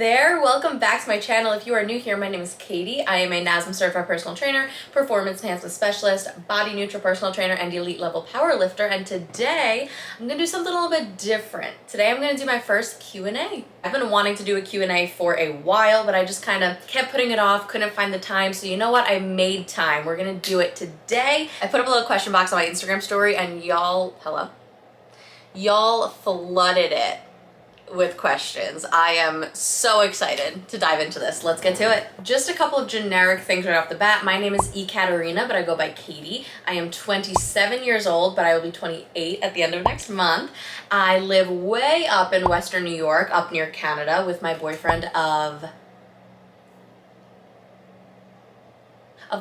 there, welcome back to my channel. If you are new here, my name is Katie. I am a NASM certified personal trainer, performance enhancement specialist, body neutral personal trainer, and elite level power lifter. And today I'm gonna do something a little bit different. Today I'm gonna do my first Q&A. I've been wanting to do a Q&A for a while, but I just kind of kept putting it off, couldn't find the time. So you know what? I made time. We're gonna do it today. I put up a little question box on my Instagram story and y'all flooded it with questions. I am so excited to dive into this. Let's get to it. Just a couple of generic things right off the bat. My name is Ekaterina, but I go by Katie. I am 27 years old, but I will be 28 at the end of next month. I live way up in Western New York, up near Canada, with my boyfriend of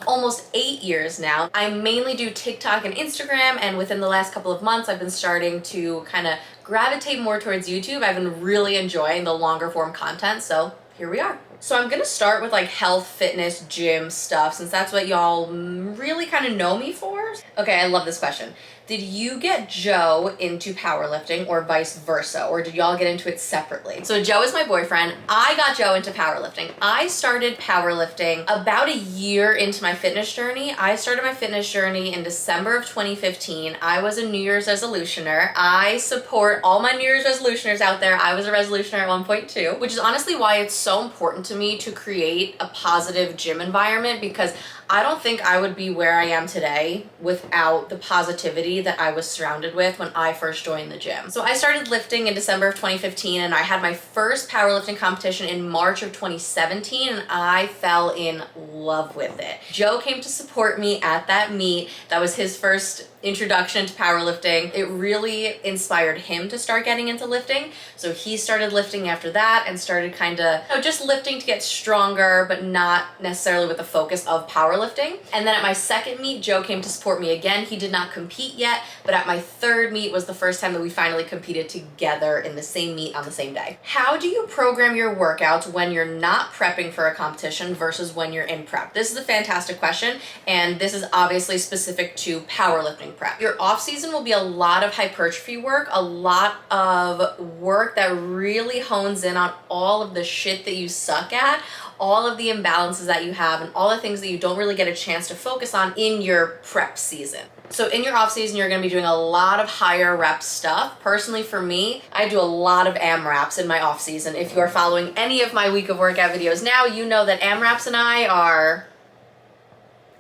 almost 8 years now. I mainly do TikTok and Instagram, and within the last couple of months, I've been starting to kind of gravitate more towards YouTube. I've been really enjoying the longer form content, so here we are. So I'm gonna start with like health, fitness, gym stuff, since that's what y'all really kind of know me for. Okay, I love this question. Did you get Joe into powerlifting or vice versa, or did y'all get into it separately? So Joe is my boyfriend. I got Joe into powerlifting. I started powerlifting about a year into my fitness journey. I started my fitness journey in December of 2015. I was a New Year's resolutioner. I support all my New Year's resolutioners out there. I was a resolutioner at one point too, which is honestly why it's so important to me to create a positive gym environment, because I don't think I would be where I am today without the positivity that I was surrounded with when I first joined the gym. So I started lifting in December of 2015, and I had my first powerlifting competition in March of 2017, and I fell in love with it. Joe came to support me at that meet. That was his first introduction to powerlifting. It really inspired him to start getting into lifting. So he started lifting after that and started kind of just lifting to get stronger, but not necessarily with the focus of powerlifting. And then at my second meet, Joe came to support me again. He did not compete yet, but at my third meet was the first time that we finally competed together in the same meet on the same day. How do you program your workouts when you're not prepping for a competition versus when you're in prep? This is a fantastic question, and this is obviously specific to powerlifting prep. Your off season will be a lot of hypertrophy work, a lot of work that really hones in on all of the shit that you suck at, all of the imbalances that you have, and all the things that you don't really get a chance to focus on in your prep season. So in your off season, you're gonna be doing a lot of higher rep stuff. Personally for me, I do a lot of AMRAPs in my off season. If you are following any of my week of workout videos now, you know that AMRAPs and I are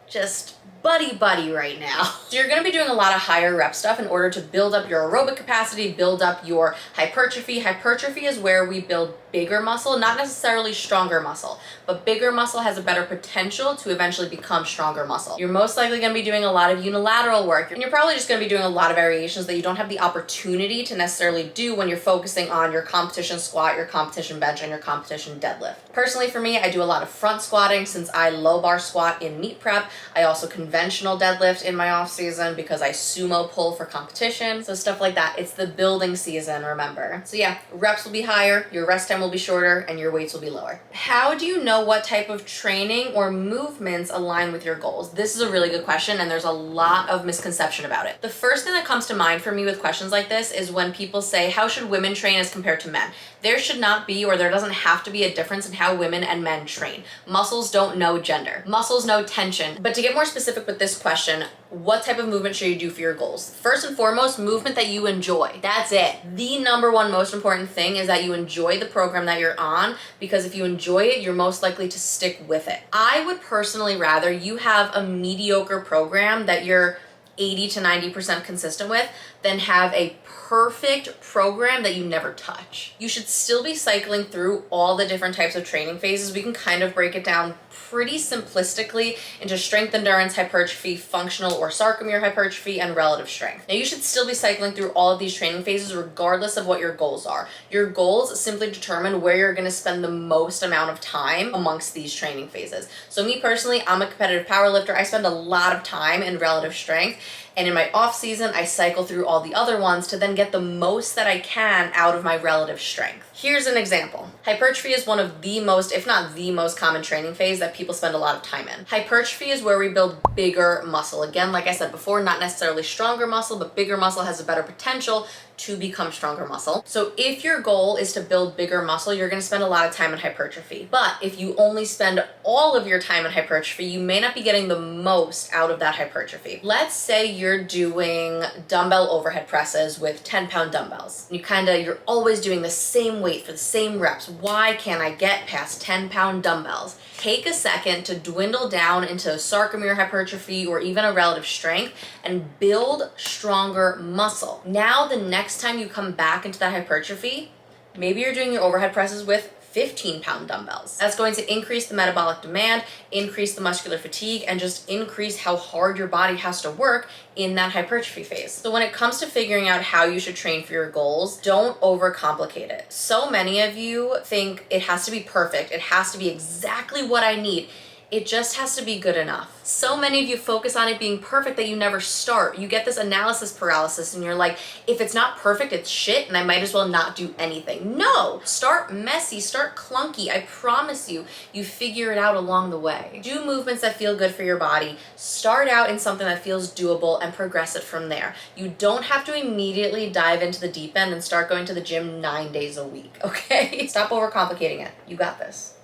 just buddy right now. So you're gonna be doing a lot of higher rep stuff in order to build up your aerobic capacity, build up your hypertrophy. Hypertrophy is where we build bigger muscle, not necessarily stronger muscle, but bigger muscle has a better potential to eventually become stronger muscle. You're most likely gonna be doing a lot of unilateral work, and you're probably just gonna be doing a lot of variations that you don't have the opportunity to necessarily do when you're focusing on your competition squat, your competition bench, and your competition deadlift. Personally for me, I do a lot of front squatting since I low bar squat in meet prep. I also conventional deadlift in my off season because I sumo pull for competition. So stuff like that. It's the building season, remember. So yeah, reps will be higher, your rest time will be shorter, and your weights will be lower. How do you know what type of training or movements align with your goals? This is a really good question, and there's a lot of misconception about it. The first thing that comes to mind for me with questions like this is when people say, how should women train as compared to men? There should not be, or there doesn't have to be, a difference in how women and men train. Muscles don't know gender. Muscles know tension. But to get more specific with this question, what type of movement should you do for your goals? First and foremost, movement that you enjoy. That's it. The number one most important thing is that you enjoy the program that you're on, because if you enjoy it, you're most likely to stick with it. I would personally rather you have a mediocre program that you're 80 to 90% consistent with than have a perfect program that you never touch. You should still be cycling through all the different types of training phases. We can kind of break it down pretty simplistically into strength, endurance, hypertrophy, functional or sarcomere hypertrophy, and relative strength. Now you should still be cycling through all of these training phases regardless of what your goals are. Your goals simply determine where you're gonna spend the most amount of time amongst these training phases. So me personally, I'm a competitive powerlifter. I spend a lot of time in relative strength, And in my off season, I cycle through all the other ones to then get the most that I can out of my relative strength. Here's an example. Hypertrophy is one of the most, if not the most common training phase that people spend a lot of time in. Hypertrophy is where we build bigger muscle. Again, like I said before, not necessarily stronger muscle, but bigger muscle has a better potential to become stronger muscle. So if your goal is to build bigger muscle, you're gonna spend a lot of time in hypertrophy. But if you only spend all of your time in hypertrophy, you may not be getting the most out of that hypertrophy. Let's say you're doing dumbbell overhead presses with 10-pound dumbbells. You're always doing the same weight for the same reps. Why can't I get past 10-pound dumbbells? Take a second to dwindle down into sarcomere hypertrophy or even a relative strength and build stronger muscle. Now, the next time you come back into that hypertrophy, maybe you're doing your overhead presses with 15-pound dumbbells. That's going to increase the metabolic demand, increase the muscular fatigue, and just increase how hard your body has to work in that hypertrophy phase. So when it comes to figuring out how you should train for your goals, don't overcomplicate it. So many of you think it has to be perfect. It has to be exactly what I need. It just has to be good enough. So many of you focus on it being perfect that you never start. You get this analysis paralysis and you're like, if it's not perfect, it's shit and I might as well not do anything. No, start messy, start clunky. I promise you, you figure it out along the way. Do movements that feel good for your body. Start out in something that feels doable and progress it from there. You don't have to immediately dive into the deep end and start going to the gym 9 days a week, okay? Stop overcomplicating it. You got this.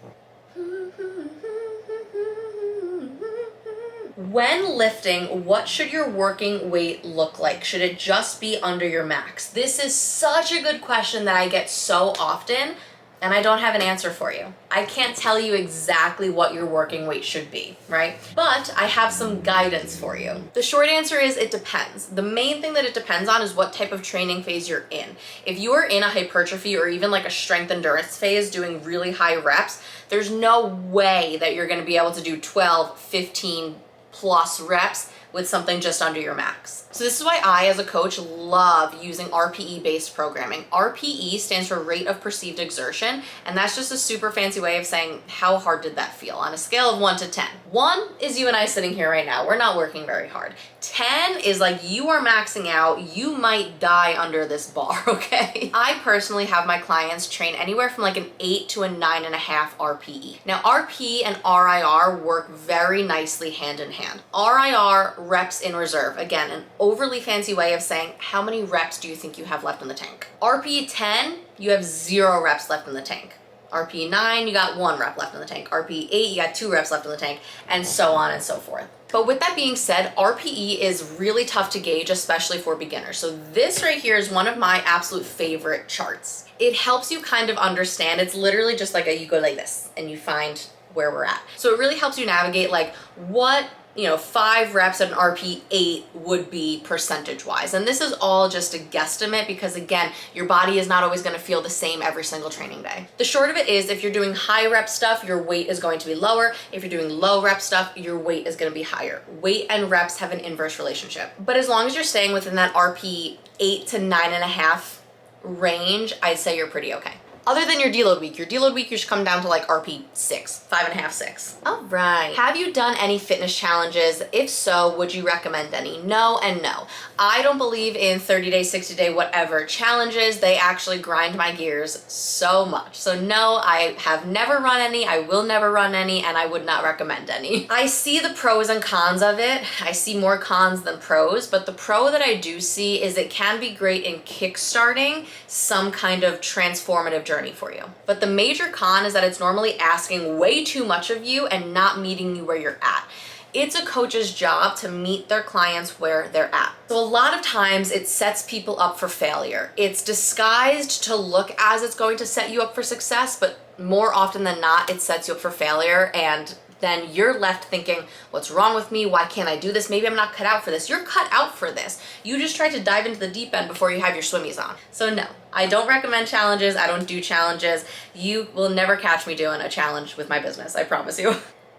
When lifting, what should your working weight look like? Should it just be under your max? This is such a good question that I get so often, and I don't have an answer for you. I can't tell you exactly what your working weight should be, right? But I have some guidance for you. The short answer is it depends. The main thing that it depends on is what type of training phase you're in. If you are in a hypertrophy or even like a strength endurance phase doing really high reps, there's no way that you're gonna be able to do 12, 15 plus reps with something just under your max. So this is why I, as a coach, love using RPE-based programming. RPE stands for rate of perceived exertion, and that's just a super fancy way of saying how hard did that feel on a scale of 1 to 10. 1 is you and I sitting here right now. We're not working very hard. 10 is like you are maxing out. You might die under this bar, okay? I personally have my clients train anywhere from like an 8 to a 9.5 RPE. Now, RP and RIR work very nicely hand in hand. RIR, reps in reserve. Again, an overly fancy way of saying how many reps do you think you have left in the tank. RP 10, you have 0 reps left in the tank. RP 9, you got 1 rep left in the tank. RP 8, you got 2 reps left in the tank, and so on and so forth. But with that being said, RPE is really tough to gauge, especially for beginners. So this right here is one of my absolute favorite charts. It helps you kind of understand. It's literally just like you go like this and you find where we're at. So it really helps you navigate like what 5 reps at an RP 8 would be percentage-wise. And this is all just a guesstimate because, again, your body is not always going to feel the same every single training day. The short of it is if you're doing high rep stuff, your weight is going to be lower. If you're doing low rep stuff, your weight is going to be higher. Weight and reps have an inverse relationship. But as long as you're staying within that RP 8 to 9.5 range, I'd say you're pretty okay. Other than your deload week. Your deload week, you should come down to like RP 6, 5.5, 6. All right. Have you done any fitness challenges? If so, would you recommend any? No and no. I don't believe in 30-day, 60-day, whatever challenges. They actually grind my gears so much. So no, I have never run any, I will never run any, and I would not recommend any. I see the pros and cons of it. I see more cons than pros, but the pro that I do see is it can be great in kickstarting some kind of transformative journey for you. But the major con is that it's normally asking way too much of you and not meeting you where you're at. It's a coach's job to meet their clients where they're at. So a lot of times it sets people up for failure. It's disguised to look as it's going to set you up for success, but more often than not, it sets you up for failure, and then you're left thinking, what's wrong with me? Why can't I do this? Maybe I'm not cut out for this. You're cut out for this. You just tried to dive into the deep end before you have your swimmies on. So no, I don't recommend challenges. I don't do challenges. You will never catch me doing a challenge with my business, I promise you.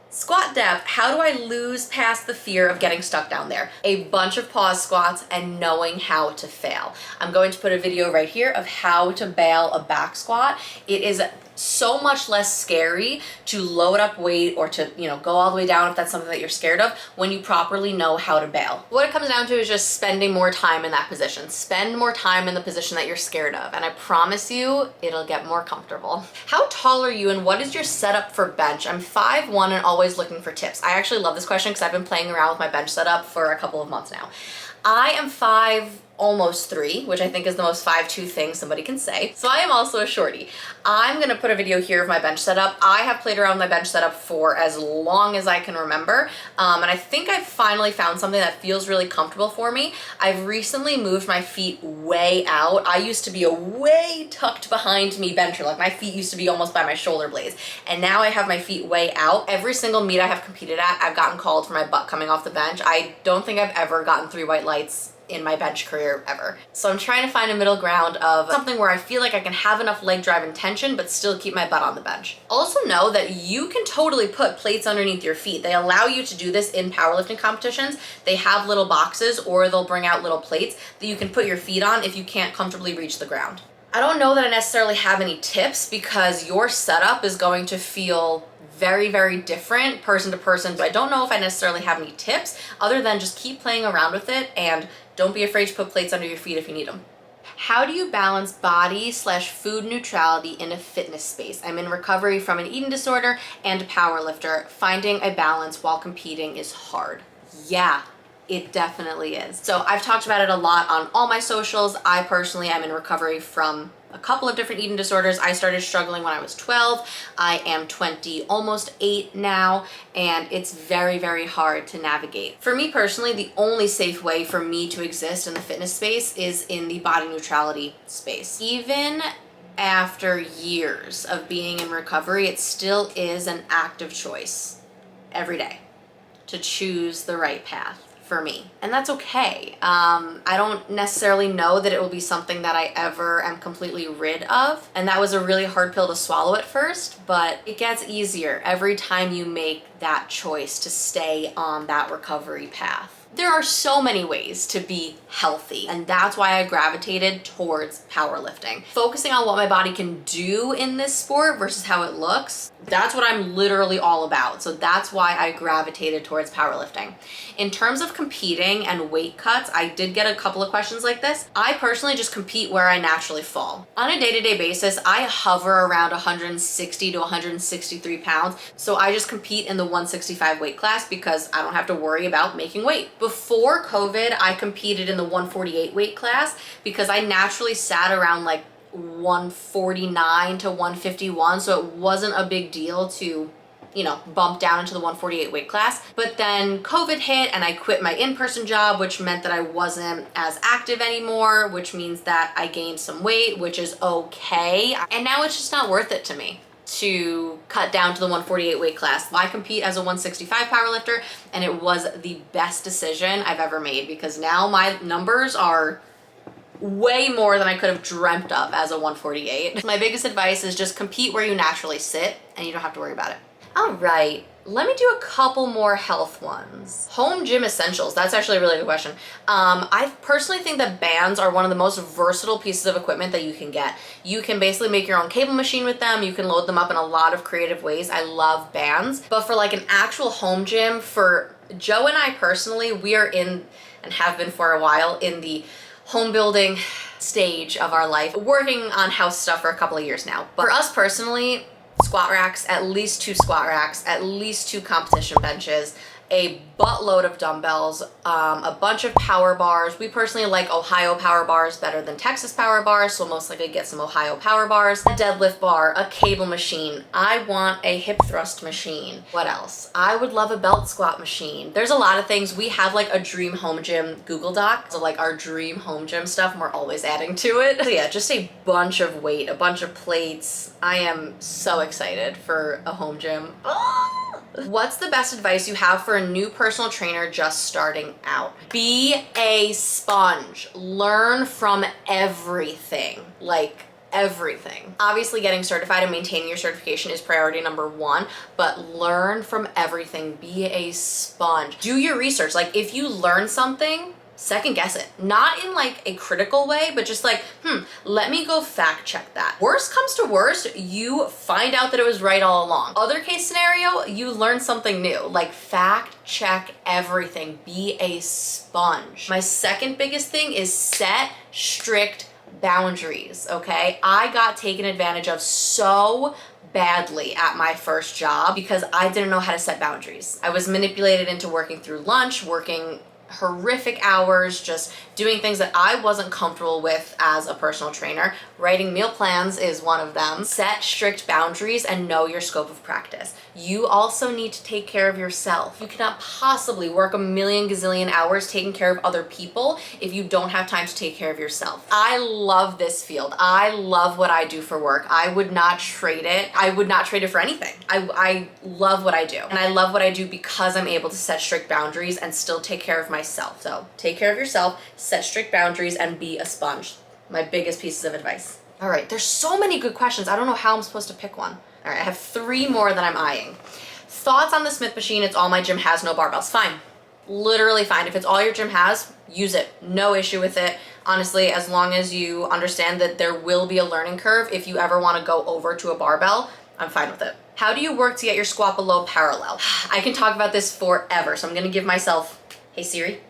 Squat depth, how do I lose past the fear of getting stuck down there? A bunch of pause squats and knowing how to fail. I'm going to put a video right here of how to bail a back squat. It is so much less scary to load up weight or to, go all the way down if that's something that you're scared of when you properly know how to bail. What it comes down to is just spending more time in that position. Spend more time in the position that you're scared of, and I promise you, it'll get more comfortable. How tall are you and what is your setup for bench? I'm 5'1" and always looking for tips. I actually love this question because I've been playing around with my bench setup for a couple of months now. I am 5, almost 3, which I think is the most 5'2" thing somebody can say. So I am also a shorty. I'm gonna put a video here of my bench setup. I have played around with my bench setup for as long as I can remember, and I think I've finally found something that feels really comfortable for me. I've recently moved my feet way out. I used to be a way tucked behind me bencher. Like my feet used to be almost by my shoulder blades, and now I have my feet way out. Every single meet I have competed at, I've gotten called for my butt coming off the bench. I don't think I've ever gotten 3 white lights in my bench career ever. So I'm trying to find a middle ground of something where I feel like I can have enough leg drive and tension but still keep my butt on the bench. Also know that you can totally put plates underneath your feet. They allow you to do this in powerlifting competitions. They have little boxes or they'll bring out little plates that you can put your feet on if you can't comfortably reach the ground. I don't know that I necessarily have any tips because your setup is going to feel very, very different person to person. So I don't know if I necessarily have any tips other than just keep playing around with it and don't be afraid to put plates under your feet if you need them. How do you balance body/food neutrality in a fitness space? I'm in recovery from an eating disorder and a power lifter. Finding a balance while competing is hard. Yeah, it definitely is. So I've talked about it a lot on all my socials. I personally am in recovery from a couple of different eating disorders. I started struggling when I was 12. I am 20, almost 8 now, and it's very, very hard to navigate. For me personally, the only safe way for me to exist in the fitness space is in the body neutrality space. Even after years of being in recovery, it still is an active choice every day to choose the right path for me. And that's okay. I don't necessarily know that it will be something that I ever am completely rid of. And that was a really hard pill to swallow at first, but it gets easier every time you make that choice to stay on that recovery path. There are so many ways to be healthy, and that's why I gravitated towards powerlifting. Focusing on what my body can do in this sport versus how it looks, that's what I'm literally all about. So that's why I gravitated towards powerlifting. In terms of competing and weight cuts, I did get a couple of questions like this. I personally just compete where I naturally fall. On a day-to-day basis, I hover around 160 to 163 pounds. So I just compete in the 165 weight class because I don't have to worry about making weight. Before COVID, I competed in the 148 weight class because I naturally sat around like 149 to 151, so it wasn't a big deal to bump down into the 148 weight class. But then COVID hit and I quit my in-person job, which meant that I wasn't as active anymore, which means that I gained some weight, which is okay. And now it's just not worth it to me to cut down to the 148 weight class. I compete as a 165 powerlifter, and it was the best decision I've ever made because now my numbers are way more than I could have dreamt of as a 148. My biggest advice is just compete where you naturally sit and you don't have to worry about it. All right, let me do a couple more health ones. Home gym essentials, that's actually a really good question. I personally think that bands are one of the most versatile pieces of equipment that you can get. You can basically make your own cable machine with them. You can load them up in a lot of creative ways. I love bands. But for like an actual home gym, for Joe and I personally, we are in, and have been for a while, in the home building stage of our life, working on house stuff for a couple of years now. But for us personally, squat racks, at least 2 squat racks, at least 2 competition benches, a buttload of dumbbells, a bunch of power bars. We personally like Ohio power bars better than Texas power bars, so most likely get some Ohio power bars, a deadlift bar, a cable machine. I want a hip thrust machine. What else? I would love a belt squat machine. There's a lot of things. We have like a dream home gym Google Doc, so like our dream home gym stuff, and we're always adding to it. So yeah, just a bunch of weight, a bunch of plates. I am so excited for a home gym. What's the best advice you have for a new personal trainer just starting out? Be a sponge. Learn from everything. Like everything. Obviously, getting certified and maintaining your certification is priority number 1, but learn from everything. Be a sponge. Do your research. Like if you learn something, second guess it. Not in like a critical way, but just like, let me go fact check that. Worst comes to worst, you find out that it was right all along. Other case scenario, you learn something new. Like fact check everything. Be a sponge. My second biggest thing is set strict boundaries, okay? I got taken advantage of so badly at my first job because I didn't know how to set boundaries. I was manipulated into working through lunch, working horrific hours, just doing things that I wasn't comfortable with as a personal trainer. Writing meal plans is one of them. Set strict boundaries and know your scope of practice. You also need to take care of yourself. You cannot possibly work a million gazillion hours taking care of other people if you don't have time to take care of yourself. I love this field. I love what I do for work. I would not trade it. I would not trade it for anything. I love what I do. And I love what I do because I'm able to set strict boundaries and still take care of myself. So take care of yourself, set strict boundaries, and be a sponge. My biggest pieces of advice. All right, there's so many good questions. I don't know how I'm supposed to pick one. All right, I have 3 more that I'm eyeing. Thoughts on the Smith machine? It's all my gym has, no barbells. Fine, literally fine. If it's all your gym has, use it. No issue with it. Honestly, as long as you understand that there will be a learning curve if you ever want to go over to a barbell, I'm fine with it. How do you work to get your squat below parallel? I can talk about this forever, so I'm gonna give myself, hey Siri,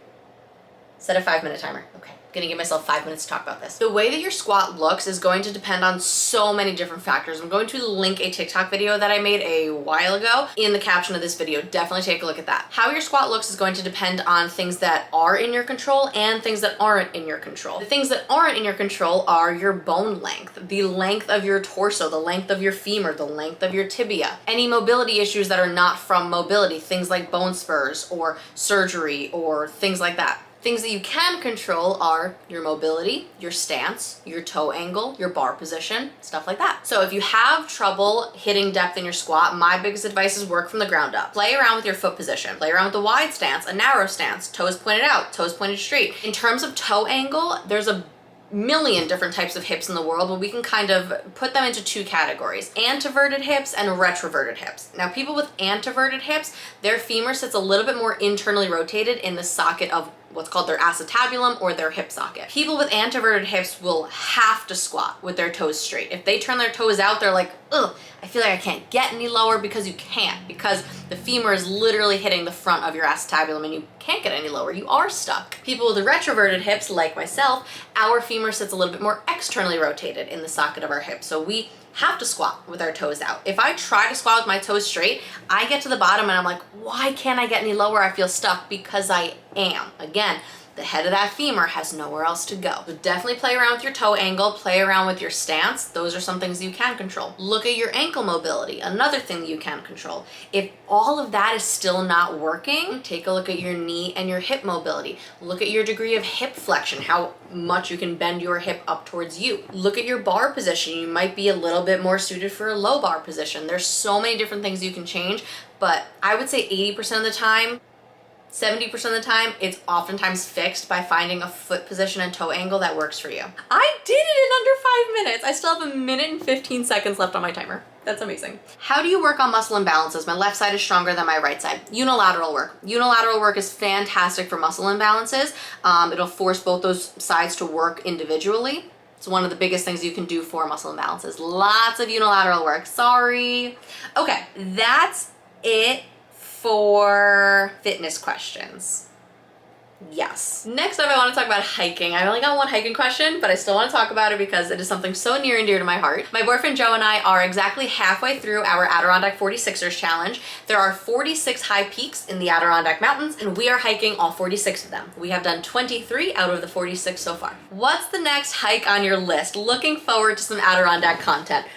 set a 5-minute timer. Okay. Gonna give myself 5 minutes to talk about this. The way that your squat looks is going to depend on so many different factors. I'm going to link a TikTok video that I made a while ago in the caption of this video. Definitely take a look at that. How your squat looks is going to depend on things that are in your control and things that aren't in your control. The things that aren't in your control are your bone length, the length of your torso, the length of your femur, the length of your tibia. Any mobility issues that are not from mobility, things like bone spurs or surgery or things like that. Things that you can control are your mobility, your stance, your toe angle, your bar position, stuff like that. So if you have trouble hitting depth in your squat, my biggest advice is work from the ground up. Play around with your foot position. Play around with a wide stance, a narrow stance, toes pointed out, toes pointed straight. In terms of toe angle, there's a million different types of hips in the world, but we can kind of put them into 2 categories: anteverted hips and retroverted hips. Now, people with anteverted hips, their femur sits a little bit more internally rotated in the socket of what's called their acetabulum or their hip socket. People with anteverted hips will have to squat with their toes straight. If they turn their toes out, they're like, ugh, I feel like I can't get any lower, because you can't, because the femur is literally hitting the front of your acetabulum and you can't get any lower. You are stuck. People with retroverted hips, like myself, our femur sits a little bit more externally rotated in the socket of our hip. So we have to squat with our toes out. If I try to squat with my toes straight, I get to the bottom and I'm like, why can't I get any lower? I feel stuck, because I am. Again, the head of that femur has nowhere else to go. So definitely play around with your toe angle, play around with your stance. Those are some things you can control. Look at your ankle mobility, another thing that you can control. If all of that is still not working, take a look at your knee and your hip mobility. Look at your degree of hip flexion, how much you can bend your hip up towards you. Look at your bar position. You might be a little bit more suited for a low bar position. There's so many different things you can change, but I would say 80% of the time, 70% of the time, it's oftentimes fixed by finding a foot position and toe angle that works for you. I did it in under 5 minutes. I still have 1 minute and 15 seconds left on my timer. That's amazing. How do you work on muscle imbalances? My left side is stronger than my right side. Unilateral work. Unilateral work is fantastic for muscle imbalances. It'll force both those sides to work individually. It's one of the biggest things you can do for muscle imbalances. Lots of unilateral work. Sorry. Okay, that's it for fitness questions. Yes. Next up, I want to talk about hiking. I only got 1 hiking question, but I still want to talk about it because it is something so near and dear to my heart. My boyfriend Joe and I are exactly halfway through our Adirondack 46ers challenge. There are 46 high peaks in the Adirondack Mountains, and we are hiking all 46 of them. We have done 23 out of the 46 so far. What's the next hike on your list? Looking forward to some Adirondack content.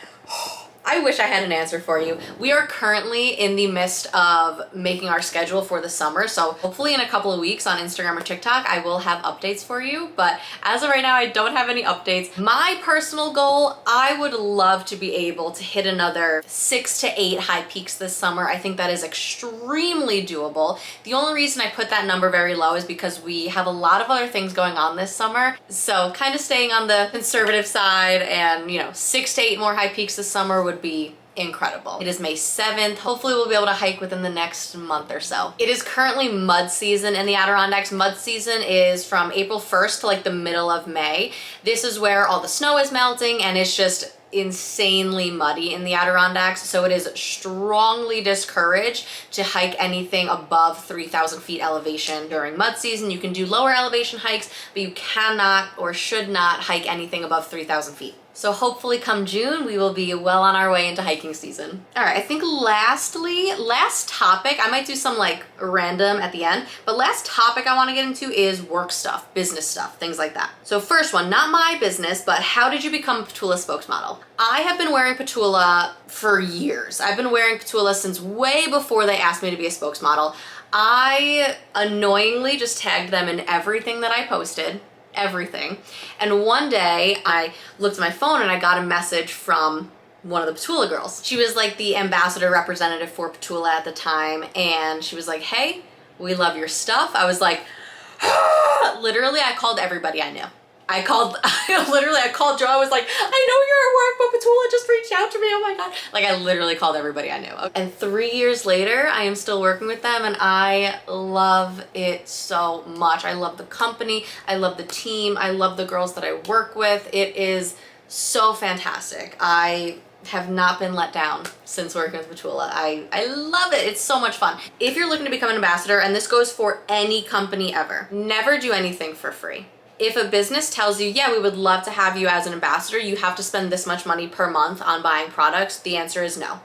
I wish I had an answer for you. We are currently in the midst of making our schedule for the summer, so hopefully in a couple of weeks on Instagram or TikTok, I will have updates for you, but as of right now, I don't have any updates. My personal goal, I would love to be able to hit another 6 to 8 high peaks this summer. I think that is extremely doable. The only reason I put that number very low is because we have a lot of other things going on this summer, so kind of staying on the conservative side, and 6 to 8 more high peaks this summer would be incredible. It is May 7th. Hopefully we'll be able to hike within the next month or so. It is currently mud season in the Adirondacks. Mud season is from April 1st to like the middle of May. This is where all the snow is melting and it's just insanely muddy in the Adirondacks, so it is strongly discouraged to hike anything above 3,000 feet elevation during mud season. You can do lower elevation hikes, but you cannot or should not hike anything above 3,000 feet. So hopefully come June, we will be well on our way into hiking season. All right, I think last topic, I might do some like random at the end, but last topic I wanna get into is work stuff, business stuff, things like that. So first one, not my business, but how did you become Petula spokesmodel? I have been wearing Petula for years. I've been wearing Petula since way before they asked me to be a spokesmodel. I annoyingly just tagged them in everything that I posted. Everything. And one day I looked at my phone and I got a message from one of the Petula girls. She was like the ambassador representative for Petula at the time, and she was like, hey, we love your stuff. I was like, literally I called everybody I knew. I called Joe. I was like, I know you're at work, but Petula just reached out to me. Oh my God. Like I literally called everybody I knew. And 3 years later, I am still working with them and I love it so much. I love the company. I love the team. I love the girls that I work with. It is so fantastic. I have not been let down since working with Petula. I love it. It's so much fun. If you're looking to become an ambassador, and this goes for any company ever, never do anything for free. If a business tells you, yeah, we would love to have you as an ambassador, you have to spend this much money per month on buying products, the answer is no.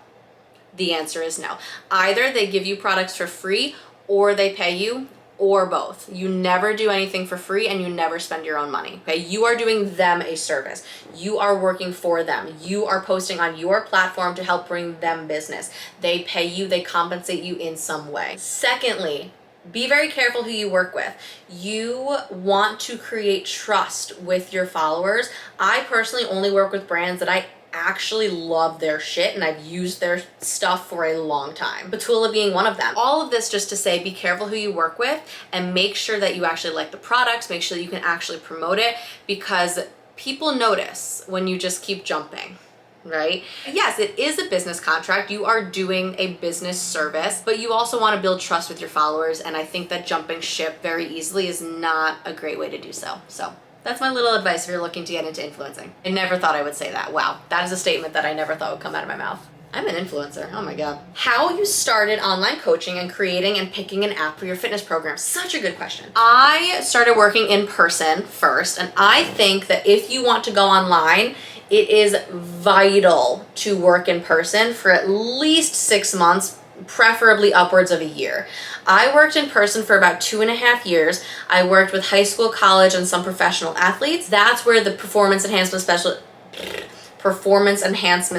The answer is no. Either they give you products for free or they pay you, or both. You never do anything for free and you never spend your own money, okay? You are doing them a service. You are working for them. You are posting on your platform to help bring them business. They pay you, they compensate you in some way. Secondly, be very careful who you work with. You want to create trust with your followers. I personally only work with brands that I actually love their shit and I've used their stuff for a long time. Petula being one of them. All of this just to say, be careful who you work with and make sure that you actually like the products, make sure that you can actually promote it, because people notice when you just keep jumping. Right? Yes, it is a business contract. You are doing a business service, but you also want to build trust with your followers. And I think that jumping ship very easily is not a great way to do so. So that's my little advice if you're looking to get into influencing. I never thought I would say that. Wow. That is a statement that I never thought would come out of my mouth. I'm an influencer. Oh my God. How you started online coaching and creating and picking an app for your fitness program. Such a good question. I started working in person first, and I think that if you want to go online, it is vital to work in person for at least 6 months, preferably upwards of a year. I worked in person for about 2.5 years. I worked with high school, college, and some professional athletes. That's where the performance enhancement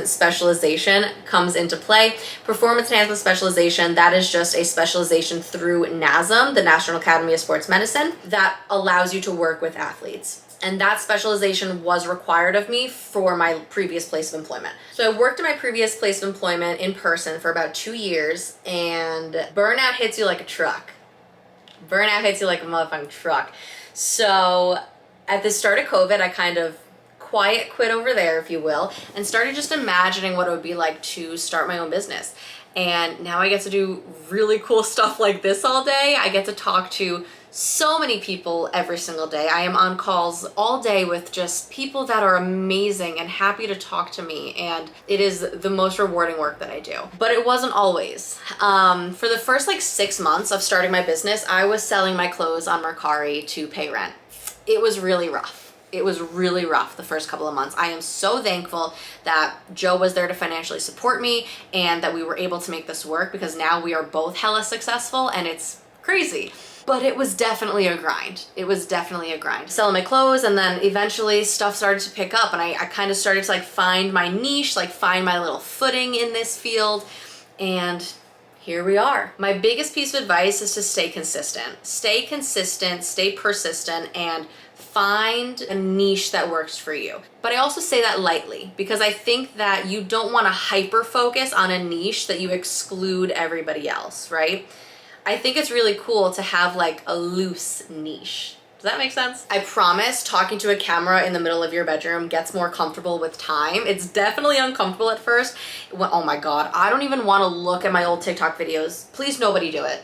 specialization comes into play. Performance enhancement specialization, that is just a specialization through NASM, the National Academy of Sports Medicine, that allows you to work with athletes. And that specialization was required of me for my previous place of employment. So I worked at my previous place of employment in person for about 2 years, and burnout hits you like a truck. Burnout hits you like a motherfucking truck. So at the start of COVID, I kind of quiet quit over there, if you will, and started just imagining what it would be like to start my own business. And now I get to do really cool stuff like this all day. I get to talk to so many people every single day. I am on calls all day with just people that are amazing and happy to talk to me, and it is the most rewarding work that I do. But it wasn't always. For the first 6 months of starting my business, I was selling my clothes on Mercari to pay rent. It was really rough. It was really rough the first couple of months. I am so thankful that Joe was there to financially support me and that we were able to make this work, because now we are both hella successful and it's crazy. But it was definitely a grind. It was definitely a grind. Selling my clothes, and then eventually stuff started to pick up, and I kind of started to find my niche, find my little footing in this field, and here we are. My biggest piece of advice is to stay consistent. Stay consistent, stay persistent, and find a niche that works for you. But I also say that lightly, because I think that you don't want to hyper focus on a niche that you exclude everybody else, right? I think it's really cool to have a loose niche. Does that make sense? I promise talking to a camera in the middle of your bedroom gets more comfortable with time. It's definitely uncomfortable at first. Oh my God, I don't even want to look at my old TikTok videos. Please nobody do it.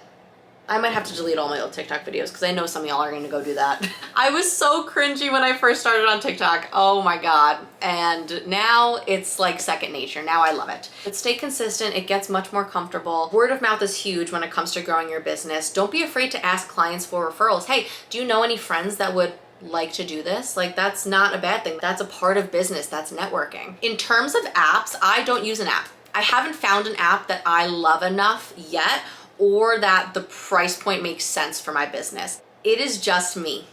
I might have to delete all my old TikTok videos because I know some of y'all are going to go do that. I was so cringy when I first started on TikTok. Oh my God. And now it's like second nature. Now I love it. But stay consistent. It gets much more comfortable. Word of mouth is huge when it comes to growing your business. Don't be afraid to ask clients for referrals. Hey, do you know any friends that would like to do this? Like, that's not a bad thing. That's a part of business. That's networking. In terms of apps, I don't use an app. I haven't found an app that I love enough yet, or that the price point makes sense for my business. It is just me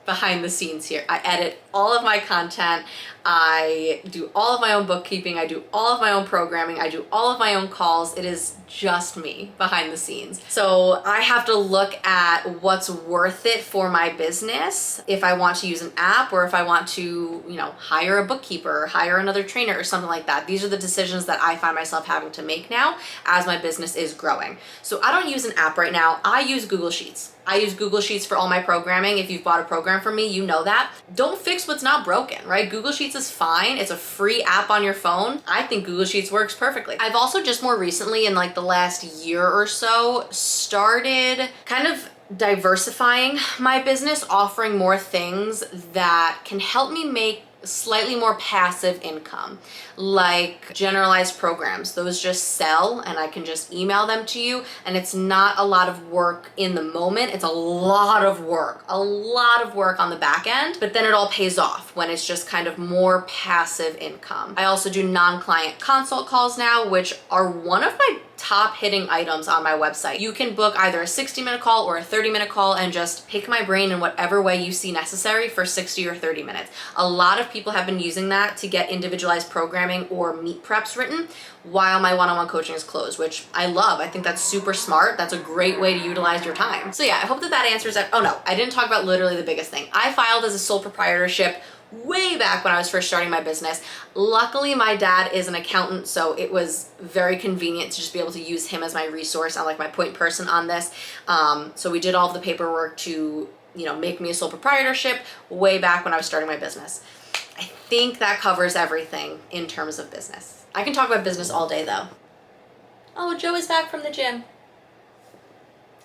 behind the scenes here. I edit all of my content. I do all of my own bookkeeping. I do all of my own programming. I do all of my own calls. It is just me behind the scenes. So I have to look at what's worth it for my business. If I want to use an app or if I want to, hire a bookkeeper or hire another trainer or something like that. These are the decisions that I find myself having to make now as my business is growing. So I don't use an app right now. I use Google Sheets. I use Google Sheets for all my programming. If you've bought a program from me, you know that. Don't fix what's not broken, right? Google Sheets is fine. It's a free app on your phone. I think Google Sheets works perfectly. I've also just more recently, in like the last year or so, started kind of diversifying my business, offering more things that can help me make slightly more passive income, like generalized programs. Those just sell and I can just email them to you, and it's not a lot of work in the moment. It's a lot of work on the back end, but then it all pays off when it's just kind of more passive income. I also do non-client consult calls now, which are one of my top hitting items on my website. You can book either a 60-minute call or a 30-minute call and just pick my brain in whatever way you see necessary for 60 or 30 minutes. A lot of people have been using that to get individualized programming or meet preps written while my one-on-one coaching is closed, which I love. I think that's super smart. That's a great way to utilize your time. So yeah, I hope that answers that. Oh no, I didn't talk about literally the biggest thing. I filed as a sole proprietorship way back when I was first starting my business. Luckily, my dad is an accountant, so it was very convenient to just be able to use him as my resource. I'm like my point person on this. So we did all of the paperwork to, make me a sole proprietorship way back when I was starting my business. I think that covers everything in terms of business. I can talk about business all day though. Oh, Joe is back from the gym.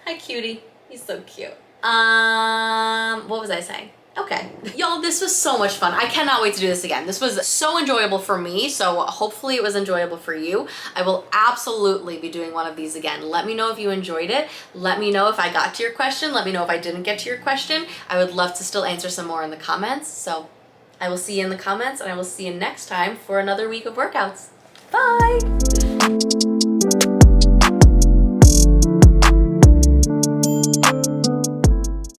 Hi, cutie. He's so cute. What was I saying? Okay. Y'all, this was so much fun. I cannot wait to do this again. This was so enjoyable for me, so hopefully it was enjoyable for you. I will absolutely be doing one of these again. Let me know if you enjoyed it. Let me know if I got to your question. Let me know if I didn't get to your question. I would love to still answer some more in the comments. So I will see you in the comments, and I will see you next time for another week of workouts. Bye!